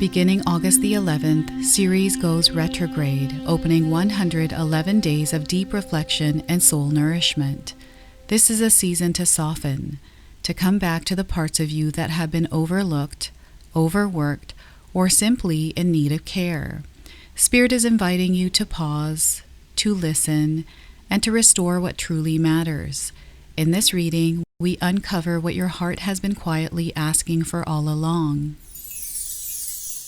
Beginning August the 11th, Ceres goes retrograde, opening 111 days of deep reflection and soul nourishment. This is a season to soften, to come back to the parts of you that have been overlooked, overworked, or simply in need of care. Spirit is inviting you to pause, to listen, and to restore what truly matters. In this reading, we uncover what your heart has been quietly asking for all along.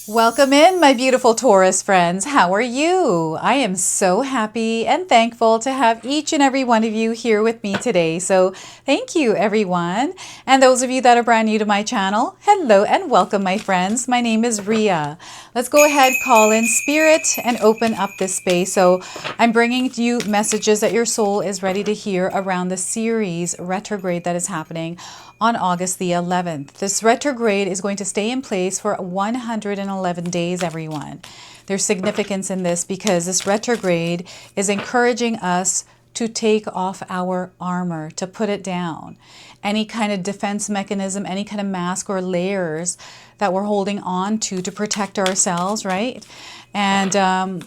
Welcome in, my beautiful Taurus friends. How are you? I am so happy and thankful to have each and every one of you here with me today. So thank you, everyone. And those of you that are brand new to my channel, hello and welcome, my friends. My name is Ria. Let's go ahead, call in Spirit and open up this space. So I'm bringing you messages that your soul is ready to hear around the Ceres retrograde that is happening on August the 11th. This retrograde is going to stay in place for 111 days, everyone. There's significance in this because this retrograde is encouraging us to take off our armor, to put it down. Any kind of defense mechanism, any kind of mask or layers that we're holding on to protect ourselves, right? And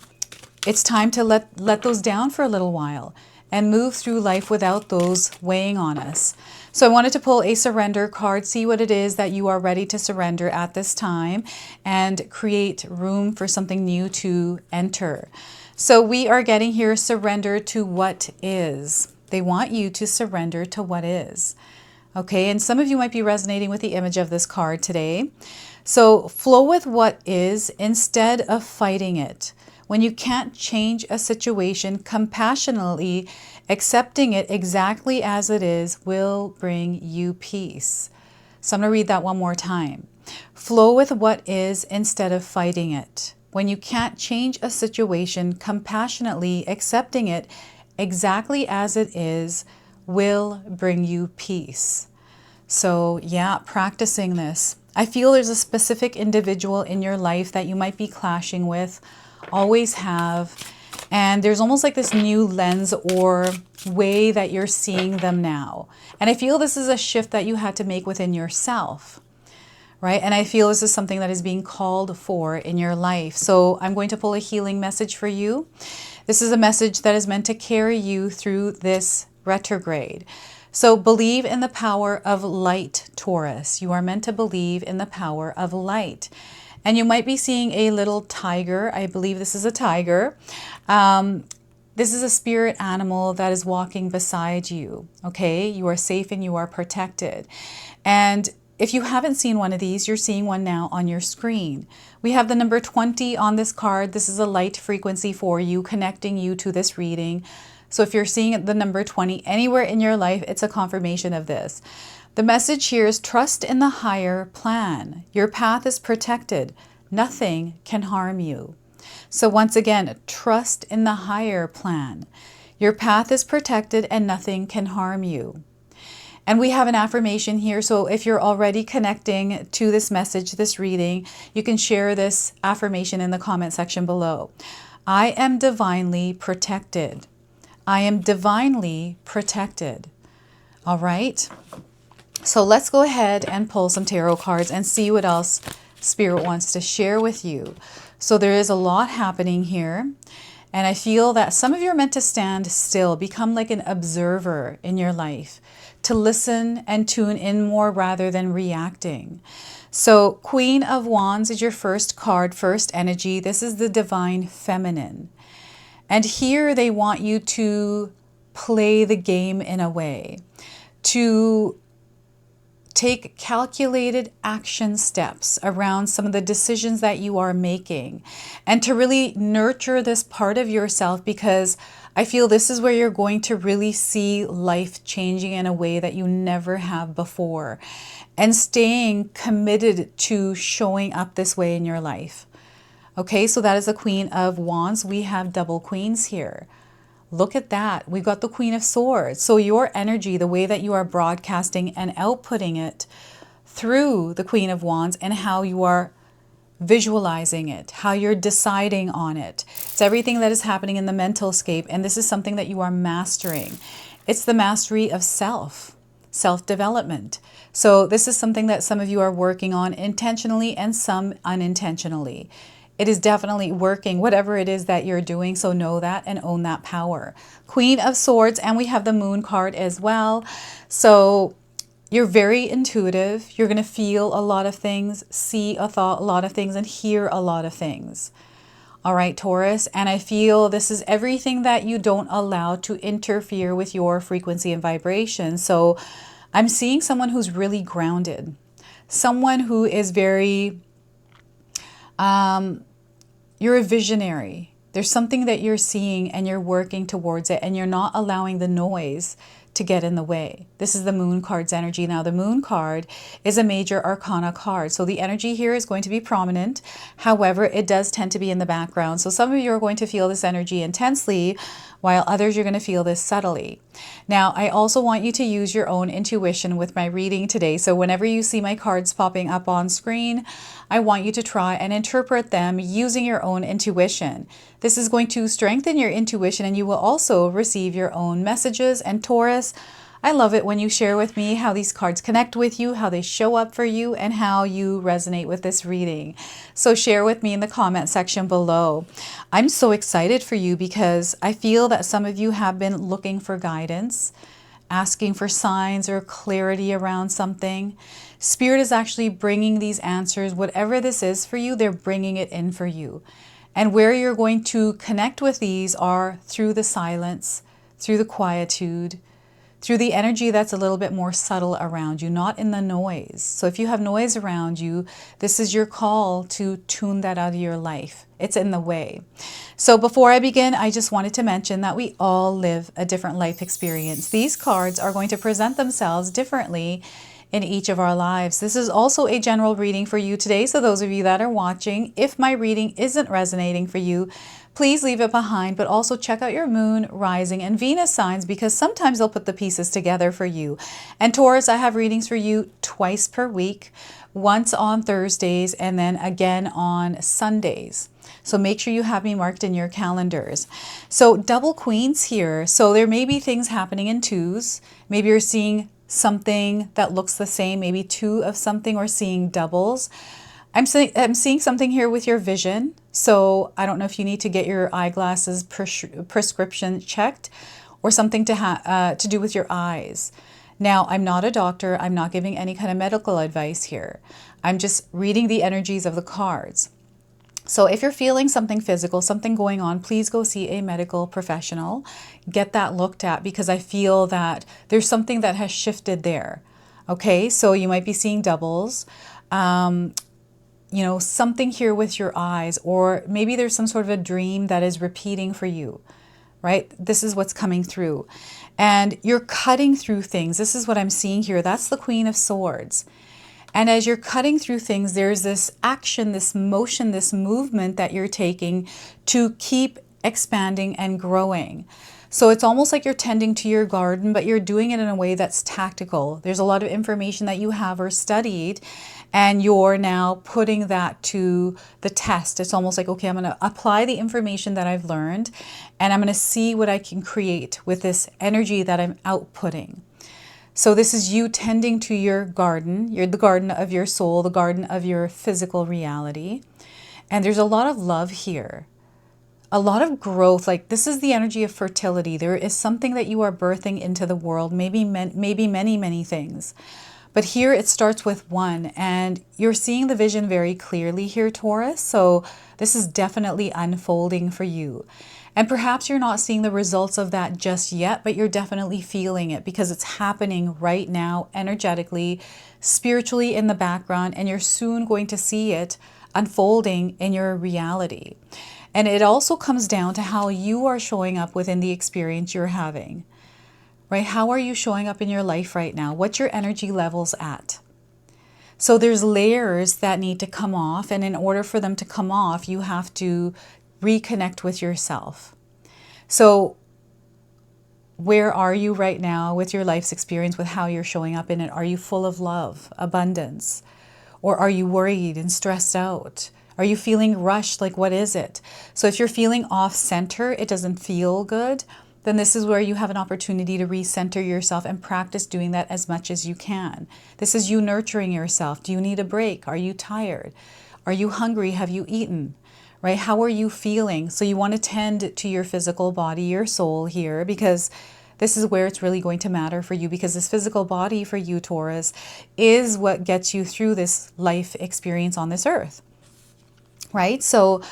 it's time to let those down for a little while and move through life without those weighing on us. So I wanted to pull a surrender card, see what it is that you are ready to surrender at this time and create room for something new to enter. So we are getting here, surrender to what is. They want you to surrender to what is. Okay, and some of you might be resonating with the image of this card today. So flow with what is instead of fighting it. When you can't change a situation, compassionately accepting it exactly as it is will bring you peace. So I'm going to read that one more time. Flow with what is instead of fighting it. When you can't change a situation, compassionately accepting it exactly as it is will bring you peace. So yeah, practicing this. I feel there's a specific individual in your life that you might be clashing with, always have, and there's almost like this new lens or way that you're seeing them now. And I feel this is a shift that you had to make within yourself, right? And I feel this is something that is being called for in your life. So I'm going to pull a healing message for you. This is a message that is meant to carry you through this retrograde. So believe in the power of light, Taurus. You are meant to believe in the power of light. And you might be seeing a little tiger. I believe this is a tiger. This is a spirit animal that is walking beside you. Okay, you are safe and you are protected. And if you haven't seen one of these, you're seeing one now on your screen. We have the number 20 on this card. This is a light frequency for you, connecting you to this reading. So if you're seeing the number 20 anywhere in your life, it's a confirmation of this. The message here is trust in the higher plan. Your path is protected. Nothing can harm you. So once again, trust in the higher plan. Your path is protected and nothing can harm you. And we have an affirmation here. So if you're already connecting to this message, this reading, you can share this affirmation in the comment section below. I am divinely protected. I am divinely protected. All right. So let's go ahead and pull some tarot cards and see what else Spirit wants to share with you. So there is a lot happening here. And I feel that some of you are meant to stand still, become like an observer in your life, to listen and tune in more rather than reacting. So Queen of Wands is your first card, first energy. This is the divine feminine. And here they want you to play the game in a way, to take calculated action steps around some of the decisions that you are making and to really nurture this part of yourself, because I feel this is where you're going to really see life changing in a way that you never have before, and staying committed to showing up this way in your life. Okay, so that is the Queen of Wands. We have double queens here. Look at that. We've got the Queen of Swords. So your energy, the way that you are broadcasting and outputting it through the Queen of Wands, and how you are visualizing it, how you're deciding on it. It's everything that is happening in the mental scape. And this is something that you are mastering. It's the mastery of self. self-development. So this is something that some of you are working on intentionally and some unintentionally. It is definitely working, whatever it is that you're doing. So know that and own that power. Queen of Swords, and we have the Moon card as well. So you're very intuitive. You're going to feel a lot of things, see a lot of things, and hear a lot of things. All right, Taurus. And I feel this is everything that you don't allow to interfere with your frequency and vibration. So I'm seeing someone who's really grounded, someone who is very, you're a visionary. There's something that you're seeing and you're working towards it, and you're not allowing the noise to get in the way. This is the Moon card's energy. Now, the Moon card is a major arcana card. So the energy here is going to be prominent. However, it does tend to be in the background. So some of you are going to feel this energy intensely, while others you're going to feel this subtly. Now, I also want you to use your own intuition with my reading today. So whenever you see my cards popping up on screen, I want you to try and interpret them using your own intuition. This is going to strengthen your intuition, and you will also receive your own messages. And Taurus, I love it when you share with me how these cards connect with you, how they show up for you, and how you resonate with this reading. So share with me in the comment section below. I'm so excited for you because I feel that some of you have been looking for guidance, asking for signs or clarity around something. Spirit is actually bringing these answers. Whatever this is for you, they're bringing it in for you. And where you're going to connect with these are through the silence, through the quietude, through the energy that's a little bit more subtle around you, not in the noise. So if you have noise around you, this is your call to tune that out of your life. It's in the way. So before I begin, I just wanted to mention that we all live a different life experience. These cards are going to present themselves differently in each of our lives. This is also a general reading for you today. So those of you that are watching, if my reading isn't resonating for you, please leave it behind, but also check out your moon, rising, and Venus signs, because sometimes they'll put the pieces together for you. And Taurus, I have readings for you twice per week, once on Thursdays and then again on Sundays. So make sure you have me marked in your calendars. So double queens here. So there may be things happening in twos. Maybe you're seeing something that looks the same, maybe two of something, or seeing doubles. I'm seeing something here with your vision. So I don't know if you need to get your eyeglasses prescription checked, or something to do with your eyes. Now, I'm not a doctor. I'm not giving any kind of medical advice here. I'm just reading the energies of the cards. So if you're feeling something physical, something going on, please go see a medical professional. Get that looked at, because I feel that there's something that has shifted there. Okay, so you might be seeing doubles. You know, something here with your eyes, or maybe there's some sort of a dream that is repeating for you, right? This is what's coming through. And you're cutting through things. This is what I'm seeing here. That's the Queen of Swords. And as you're cutting through things, there's this action, this motion, this movement that you're taking to keep expanding and growing. So it's almost like you're tending to your garden, but you're doing it in a way that's tactical. There's a lot of information that you have or studied, and you're now putting that to the test. It's almost like, okay, I'm going to apply the information that I've learned, and I'm going to see what I can create with this energy that I'm outputting. So this is you tending to your garden. You're the garden of your soul, the garden of your physical reality. And there's a lot of love here, a lot of growth. Like, this is the energy of fertility. There is something that you are birthing into the world, maybe many things. But here it starts with one, and you're seeing the vision very clearly here, Taurus. So this is definitely unfolding for you. And perhaps you're not seeing the results of that just yet, but you're definitely feeling it, because it's happening right now, energetically, spiritually in the background, and you're soon going to see it unfolding in your reality. And it also comes down to how you are showing up within the experience you're having, right? How are you showing up in your life right now? What's your energy levels at? So there's layers that need to come off, and in order for them to come off, you have to reconnect with yourself. So where are you right now with your life's experience, with how you're showing up in it? Are you full of love, abundance? Or are you worried and stressed out? Are you feeling rushed? Like, what is it? So if you're feeling off center, it doesn't feel good, then this is where you have an opportunity to recenter yourself and practice doing that as much as you can. This is you nurturing yourself. Do you need a break? Are you tired? Are you hungry? Have you eaten? Right? How are you feeling? So you want to tend to your physical body, your soul here, because this is where it's really going to matter for you, because this physical body for you, Taurus, is what gets you through this life experience on this earth. Right? So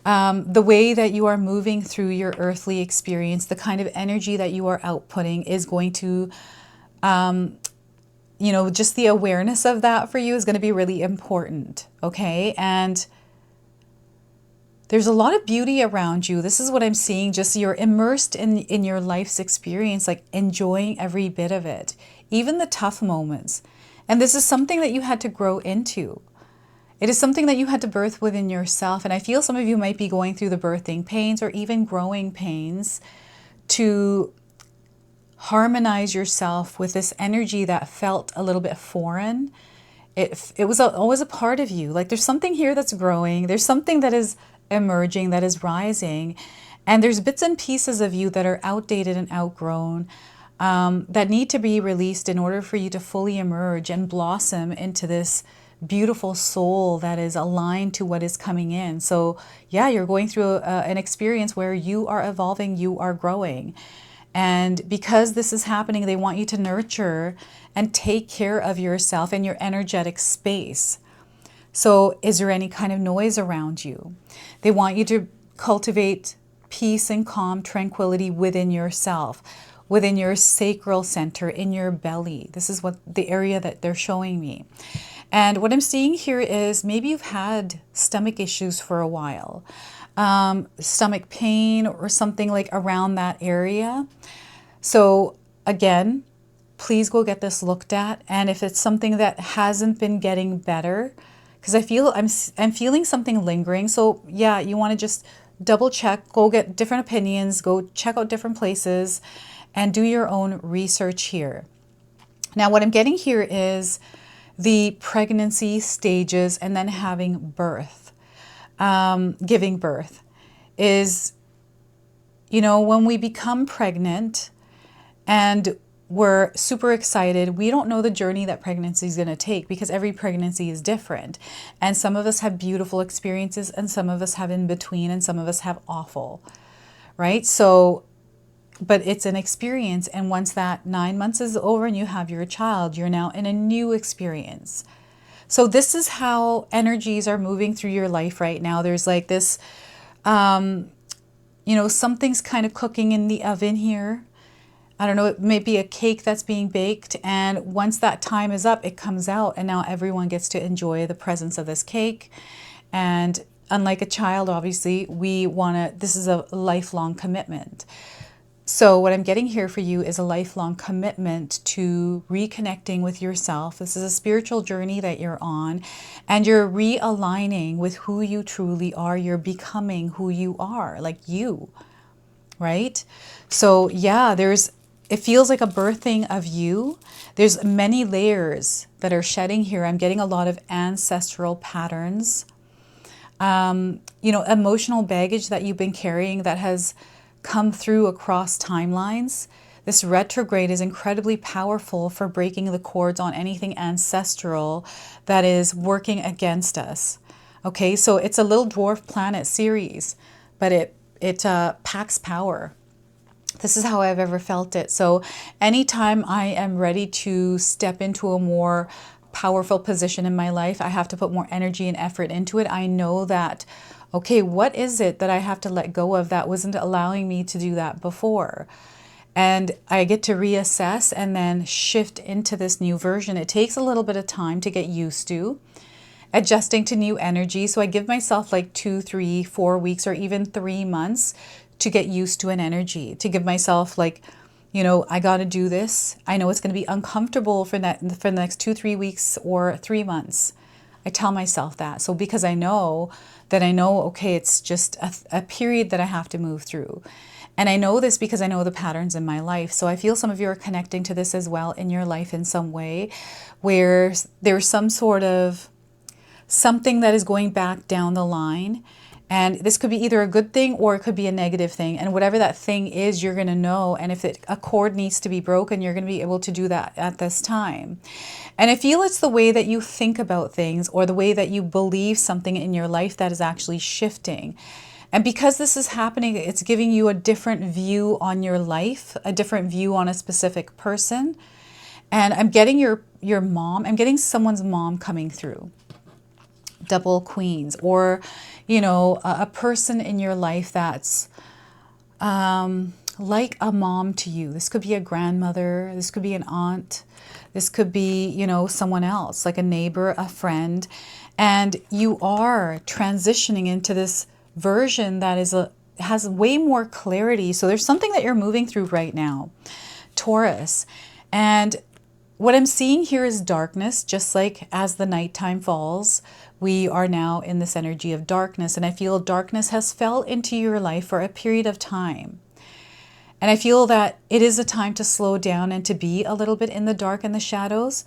the way that you are moving through your earthly experience, the kind of energy that you are outputting is going to, you know, just the awareness of that for you is going to be really important. Okay. And there's a lot of beauty around you. This is what I'm seeing. Just you're immersed in your life's experience, like enjoying every bit of it, even the tough moments. And this is something that you had to grow into. It is something that you had to birth within yourself. And I feel some of you might be going through the birthing pains or even growing pains to harmonize yourself with this energy that felt a little bit foreign. It was always a part of you. Like there's something here that's growing. There's something that is emerging, that is rising. And there's bits and pieces of you that are outdated and outgrown that need to be released in order for you to fully emerge and blossom into this beautiful soul that is aligned to what is coming in. So yeah, you're going through an experience where you are evolving, you are growing. And because this is happening, they want you to nurture and take care of yourself and your energetic space. So is there any kind of noise around you? They want you to cultivate peace and calm, tranquility within yourself, within your sacral center, in your belly. This is what the area that they're showing me. And what I'm seeing here is maybe you've had stomach issues for a while, stomach pain or something like around that area. So again, please go get this looked at. And if it's something that hasn't been getting better, because I'm feeling something lingering. So yeah, you want to just double check, go get different opinions, go check out different places and do your own research here. Now, what I'm getting here is the pregnancy stages and then having birth, giving birth is, you know, when we become pregnant and we're super excited, we don't know the journey that pregnancy is going to take because every pregnancy is different. And some of us have beautiful experiences and some of us have in between and some of us have awful, right? So, but it's an experience. And once that 9 months is over and you have your child, you're now in a new experience. So this is how energies are moving through your life right now. There's like this, you know, something's kind of cooking in the oven here. I don't know, it may be a cake that's being baked. And once that time is up, it comes out. And now everyone gets to enjoy the presence of this cake. And unlike a child, obviously, this is a lifelong commitment. So what I'm getting here for you is a lifelong commitment to reconnecting with yourself. This is a spiritual journey that you're on, and you're realigning with who you truly are. You're becoming who you are, like you, right? So yeah, it feels like a birthing of you. There's many layers that are shedding here. I'm getting a lot of ancestral patterns, you know, emotional baggage that you've been carrying that has come through across timelines. This retrograde is incredibly powerful for breaking the cords on anything ancestral that is working against us. Okay, so it's a little dwarf planet series, but it packs power. This is how I've ever felt it. So anytime I am ready to step into a more powerful position in my life, I have to put more energy and effort into it. I know that, okay, what is it that I have to let go of that wasn't allowing me to do that before? And I get to reassess and then shift into this new version. It takes a little bit of time to get used to adjusting to new energy. So I give myself like 2, 3, 4 weeks or even 3 months to get used to an energy, to give myself like, you know, I got to do this. I know it's going to be uncomfortable for the next 2, 3 weeks or 3 months. I tell myself that. So because I know, okay, it's just a period that I have to move through. And I know this because I know the patterns in my life. So I feel some of you are connecting to this as well in your life in some way, where there's some sort of something that is going back down the line. And this could be either a good thing or it could be a negative thing. And whatever that thing is, you're going to know. And if a cord needs to be broken, you're going to be able to do that at this time. And I feel it's the way that you think about things or the way that you believe something in your life that is actually shifting. And because this is happening, it's giving you a different view on your life, a different view on a specific person. And I'm getting your mom, I'm getting someone's mom coming through. Double queens, or, you know, a person in your life that's like a mom to you. This could be a grandmother. This could be an aunt. This could be, you know, someone else, like a neighbor, a friend. And you are transitioning into this version that has way more clarity. So there's something that you're moving through right now, Taurus. And what I'm seeing here is darkness, just like as the nighttime falls, we are now in this energy of darkness. And I feel darkness has fell into your life for a period of time. And I feel that it is a time to slow down and to be a little bit in the dark and the shadows.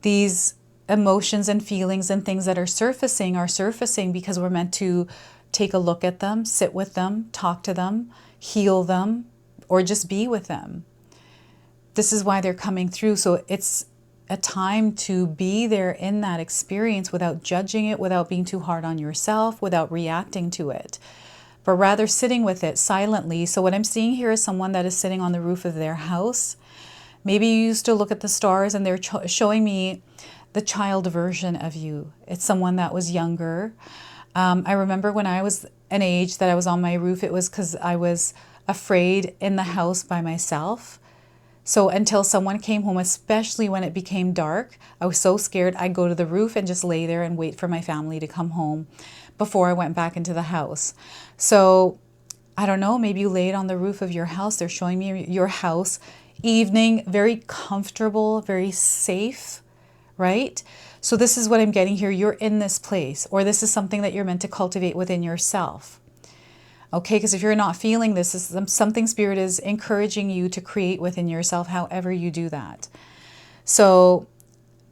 These emotions and feelings and things that are surfacing because we're meant to take a look at them, sit with them, talk to them, heal them, or just be with them. This is why they're coming through. So it's a time to be there in that experience without judging it, without being too hard on yourself, without reacting to it, but rather sitting with it silently. So what I'm seeing here is someone that is sitting on the roof of their house. Maybe you used to look at the stars and they're showing me the child version of you. It's someone that was younger. I remember when I was an age that I was on my roof, it was because I was afraid in the house by myself. So until someone came home, especially when it became dark, I was so scared. I'd go to the roof and just lay there and wait for my family to come home before I went back into the house. So I don't know, maybe you laid on the roof of your house. They're showing me your house, evening, very comfortable, very safe, right? So this is what I'm getting here. You're in this place, or this is something that you're meant to cultivate within yourself. Okay, because if you're not feeling this, is something Spirit is encouraging you to create within yourself, however you do that. So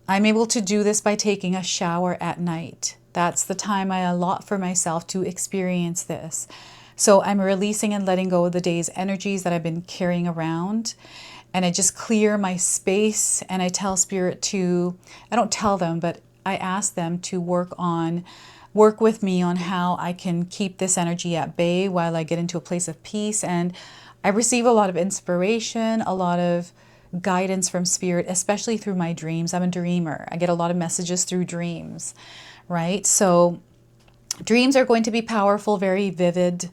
I'm able to do this by taking a shower at night. That's the time I allot for myself to experience this. So I'm releasing and letting go of the day's energies that I've been carrying around. And I just clear my space, and I tell Spirit to, I don't tell them, but I ask them to work with me on how I can keep this energy at bay while I get into a place of peace. And I receive a lot of inspiration, a lot of guidance from Spirit, especially through my dreams. I'm a dreamer. I get a lot of messages through dreams, right? So dreams are going to be powerful, very vivid.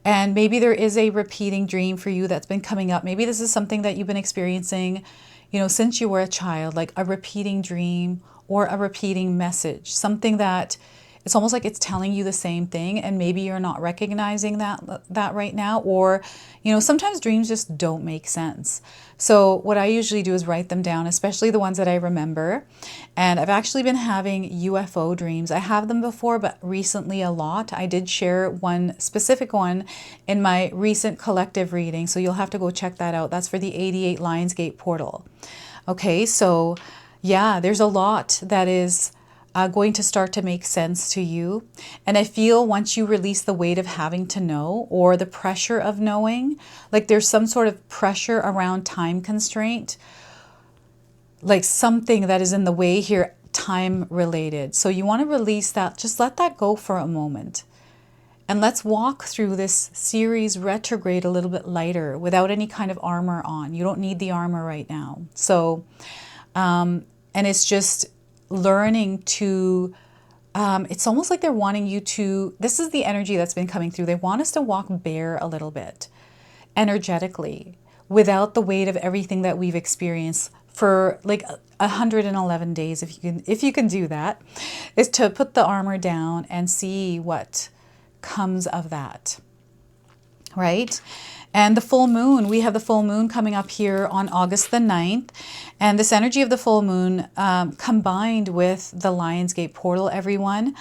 And maybe there is a repeating dream for you that's been coming up. Maybe this is something that you've been experiencing, you know, since you were a child, like a repeating dream or a repeating message, something that it's almost like it's telling you the same thing, and maybe you're not recognizing that right now. Or, you know, sometimes dreams just don't make sense. So what I usually do is write them down, especially the ones that I remember. And I've actually been having UFO dreams. I have them before, but recently a lot. I did share one specific one in my recent collective reading, so you'll have to go check that out. That's for the 88 Lionsgate portal. Okay, so yeah, there's a lot that is going to start to make sense to you. And I feel once you release the weight of having to know, or the pressure of knowing, like there's some sort of pressure around time constraint, like something that is in the way here, time related. So you want to release that, just let that go for a moment. And let's walk through this series retrograde a little bit lighter without any kind of armor on. You don't need the armor right now. So, and it's just learning to, it's almost like they're wanting you to, this is the energy that's been coming through. They want us to walk bare a little bit energetically without the weight of everything that we've experienced for like 111 days. If you can do that, is to put the armor down and see what comes of that, right? And the full moon, we have the full moon coming up here on August the 9th. And this energy of the full moon combined with the Lionsgate portal, everyone,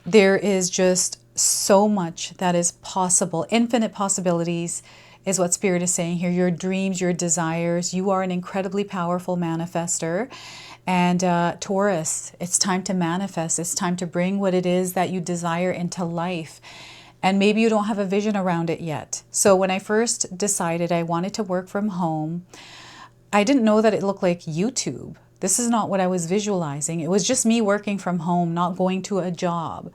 there is just so much that is possible. Infinite possibilities is what Spirit is saying here. Your dreams, your desires, you are an incredibly powerful manifester. And Taurus, it's time to manifest. It's time to bring what it is that you desire into life. and maybe you don't have a vision around it yet. So when I first decided I wanted to work from home, I didn't know that it looked like YouTube. This is not what I was visualizing. It was just me working from home, not going to a job.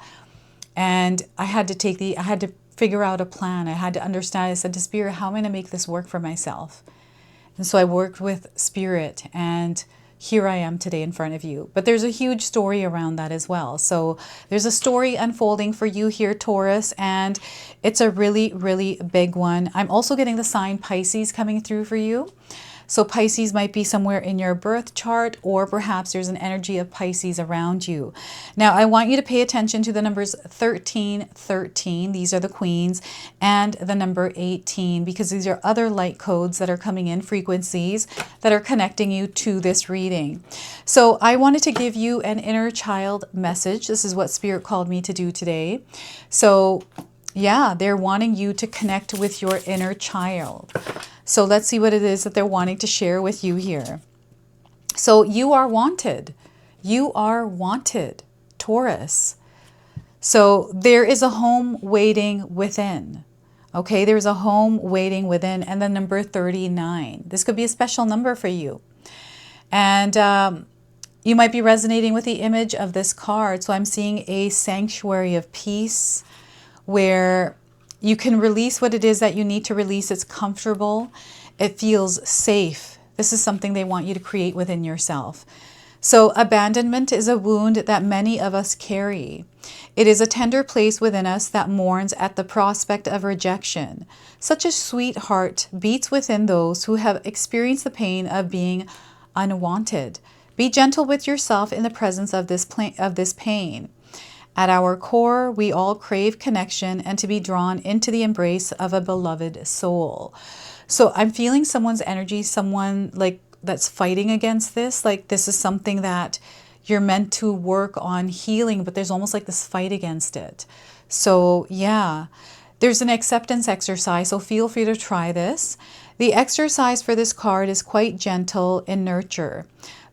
And I had to figure out a plan. I had to understand. I said to Spirit, how am I going to make this work for myself? And so I worked with Spirit, and here I am today in front of you. But there's a huge story around that as well. So there's a story unfolding for you here, Taurus, and it's a really, really big one. I'm also getting the sign Pisces coming through for you. So Pisces might be somewhere in your birth chart, or perhaps there's an energy of Pisces around you. Now, I want you to pay attention to the numbers 1313. These are the queens, and the number 18, because these are other light codes that are coming in, frequencies that are connecting you to this reading. So I wanted to give you an inner child message. This is what Spirit called me to do today. So yeah, they're wanting you to connect with your inner child. So let's see what it is that they're wanting to share with you here. So you are wanted. You are wanted, Taurus. So there is a home waiting within. Okay, there's a home waiting within. And the number 39. This could be a special number for you. And you might be resonating with the image of this card. So I'm seeing a sanctuary of peace, where you can release what it is that you need to release. It's comfortable. It feels safe. This is something they want you to create within yourself. So abandonment is a wound that many of us carry. It is a tender place within us that mourns at the prospect of rejection. Such a sweet heart beats within those who have experienced the pain of being unwanted. Be gentle with yourself in the presence of this pain. At our core, we all crave connection and to be drawn into the embrace of a beloved soul. So I'm feeling someone's energy, someone like that's fighting against this. Like this is something that you're meant to work on healing, but there's almost like this fight against it. So yeah, there's an acceptance exercise. So feel free to try this. The exercise for this card is quite gentle in nurture,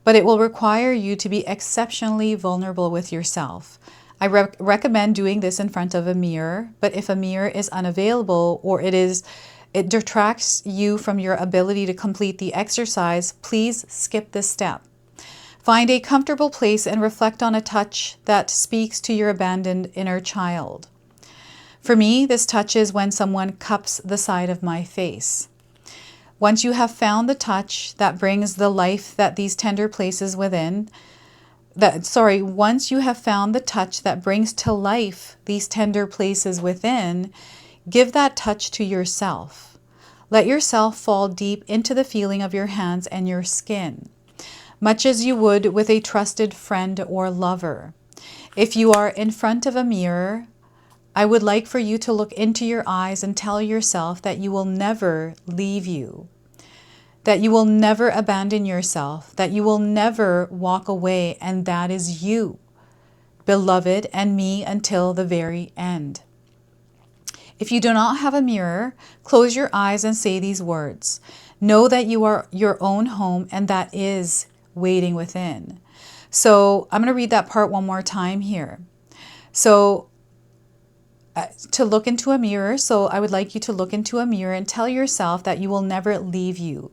but it will require you to be exceptionally vulnerable with yourself. I recommend doing this in front of a mirror, but if a mirror is unavailable or it detracts you from your ability to complete the exercise, please skip this step. Find a comfortable place and reflect on a touch that speaks to your abandoned inner child. For me, this touch is when someone cups the side of my face. Once you have found the touch that brings the life that these tender places within, once you have found the touch that brings to life these tender places within, give that touch to yourself. Let yourself fall deep into the feeling of your hands and your skin, much as you would with a trusted friend or lover. If you are in front of a mirror, I would like for you to look into your eyes and tell yourself that you will never leave you, that you will never abandon yourself, that you will never walk away, and that is you, beloved, and me until the very end. If you do not have a mirror, close your eyes and say these words. Know that you are your own home, and that is waiting within. So I'm going to read that part one more time here. So to look into a mirror, so I would like you to look into a mirror and tell yourself that you will never leave you,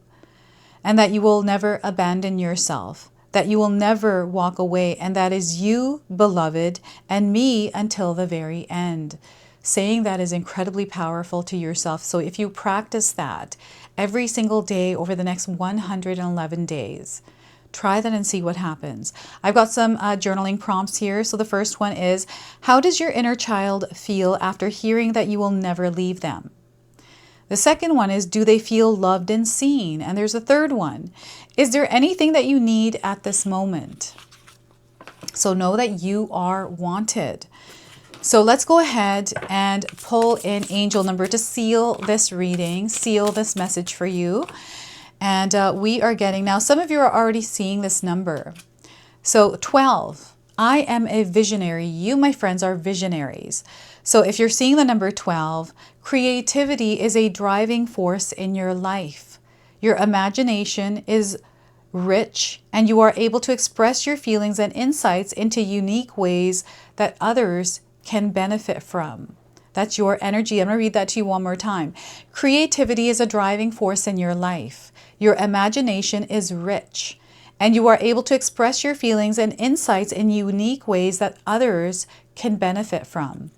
and that you will never abandon yourself, that you will never walk away, and that is you, beloved, and me until the very end. Saying that is incredibly powerful to yourself. So if you practice that every single day over the next 111 days, try that and see what happens. I've got some journaling prompts here. So the first one is, how does your inner child feel after hearing that you will never leave them? The second one is, do they feel loved and seen? And there's a third one. Is there anything that you need at this moment? So know that you are wanted. So let's go ahead and pull in angel number to seal this reading, seal this message for you. And we are getting, now some of you are already seeing this number. So 12. I am a visionary. You, my friends, are visionaries. So if you're seeing the number 12, creativity is a driving force in your life. Your imagination is rich, and you are able to express your feelings and insights into unique ways that others can benefit from. That's your energy. I'm going to read that to you one more time. Creativity is a driving force in your life. Your imagination is rich, and you are able to express your feelings and insights in unique ways that others can benefit from.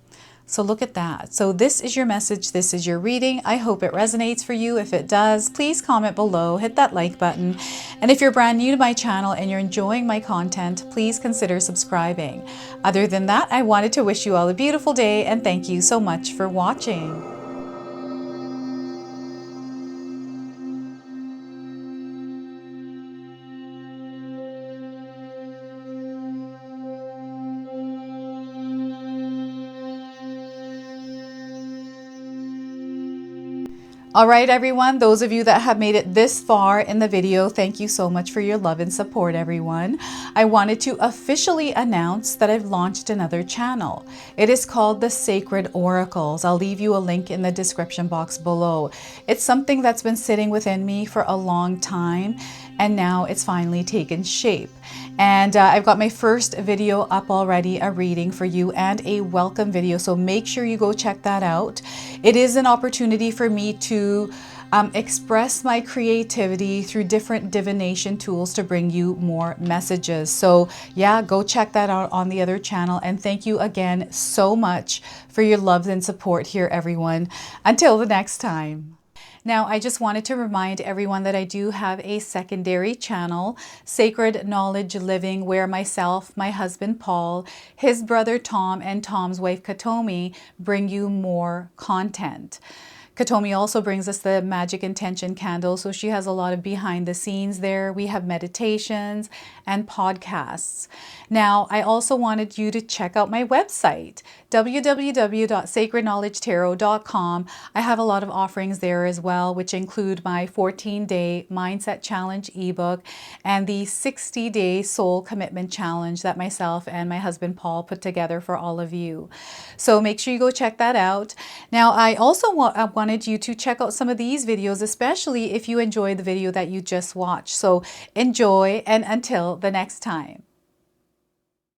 So look at that. So this is your message. This is your reading. I hope it resonates for you. If it does, please comment below, hit that like button. And if you're brand new to my channel and you're enjoying my content, please consider subscribing. Other than that, I wanted to wish you all a beautiful day and thank you so much for watching. All right, everyone, those of you that have made it this far in the video, thank you so much for your love and support, everyone. I wanted to officially announce that I've launched another channel. It is called The Sacred Oracles. I'll leave you a link in the description box below. It's something that's been sitting within me for a long time, and now it's finally taken shape. And I've got my first video up already, a reading for you and a welcome video. So make sure you go check that out. It is an opportunity for me to express my creativity through different divination tools to bring you more messages. So yeah, go check that out on the other channel. And thank you again so much for your love and support here, everyone. Until the next time. Now, I just wanted to remind everyone that I do have a secondary channel, Sacred Knowledge Living, where myself, my husband Paul, his brother Tom, and Tom's wife Katomi bring you more content. Katomi also brings us the Magic Intention candle, so she has a lot of behind the scenes there. We have meditations and podcasts. Now, I also wanted you to check out my website, www.sacredknowledgetarot.com. I have a lot of offerings there as well, which include my 14-day Mindset Challenge ebook and the 60-day Soul Commitment Challenge that myself and my husband Paul put together for all of you. So make sure you go check that out. Now, I also wanted you to check out some of these videos, especially if you enjoyed the video that you just watched. So enjoy, and until the next time.